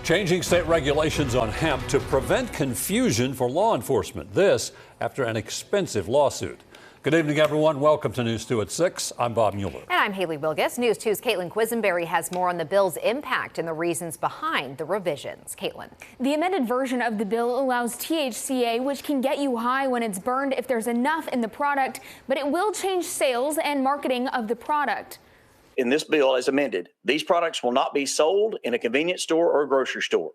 Changing state regulations on hemp to prevent confusion for law enforcement. This after an expensive lawsuit. Good evening, everyone. Welcome to News 2 at 6. I'm Bob Mueller. And I'm Haley Wilgus. News 2's Caitlin Quisenberry has more on the bill's impact and the reasons behind the revisions. Caitlin. The amended version of the bill allows THCA, which can get you high when it's burned if there's enough in the product, but it will change sales and marketing of the product. In this bill as amended, these products will not be sold in a convenience store or a grocery store.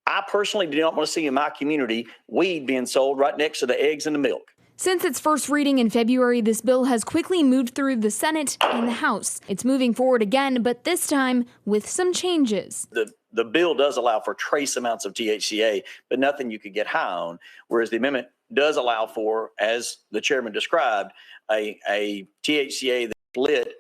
I personally do not want to see in my community weed being sold right next to the eggs and the milk. Since its first reading in February, this bill has quickly moved through the Senate and the House. It's moving forward again, but this time with some changes. The bill does allow for trace amounts of THCA, but nothing you could get high on, whereas the amendment does allow for, as the chairman described, a THCA that's lit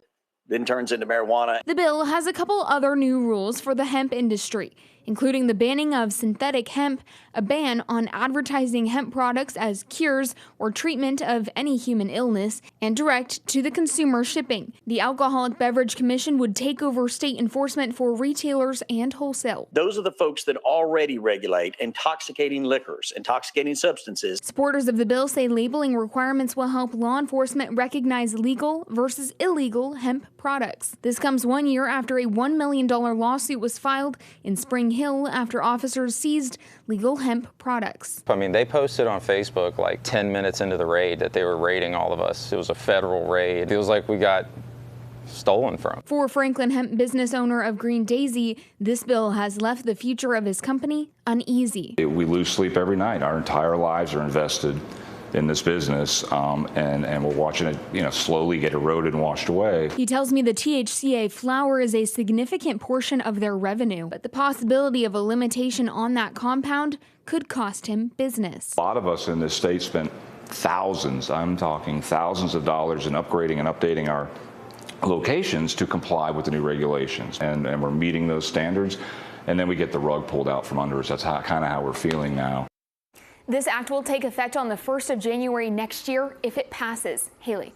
then turns into marijuana. The bill has a couple other new rules for the hemp industry, including the banning of synthetic hemp, a ban on advertising hemp products as cures or treatment of any human illness, and direct-to-the-consumer shipping. The Alcoholic Beverage Commission would take over state enforcement for retailers and wholesale. Those are the folks that already regulate intoxicating liquors, intoxicating substances. Supporters of the bill say labeling requirements will help law enforcement recognize legal versus illegal hemp products. This comes 1 year after a $1 million lawsuit was filed in Spring Hill after officers seized legal hemp products. I mean, they posted on Facebook like 10 minutes into the raid that they were raiding all of us. It was a federal raid. It feels like we got stolen from. For Franklin Hemp business owner of Green Daisy, this bill has left the future of his company uneasy. We lose sleep every night. Our entire lives are invested in this business, and we're watching it, slowly get eroded and washed away. He tells me the THCA flower is a significant portion of their revenue, but the possibility of a limitation on that compound could cost him business. A lot of us in this state spent thousands, I'm talking thousands of dollars in upgrading and updating our locations to comply with the new regulations, and we're meeting those standards, and then we get the rug pulled out from under us. That's kind of how we're feeling now. This act will take effect on the 1st of January next year if it passes. Haley.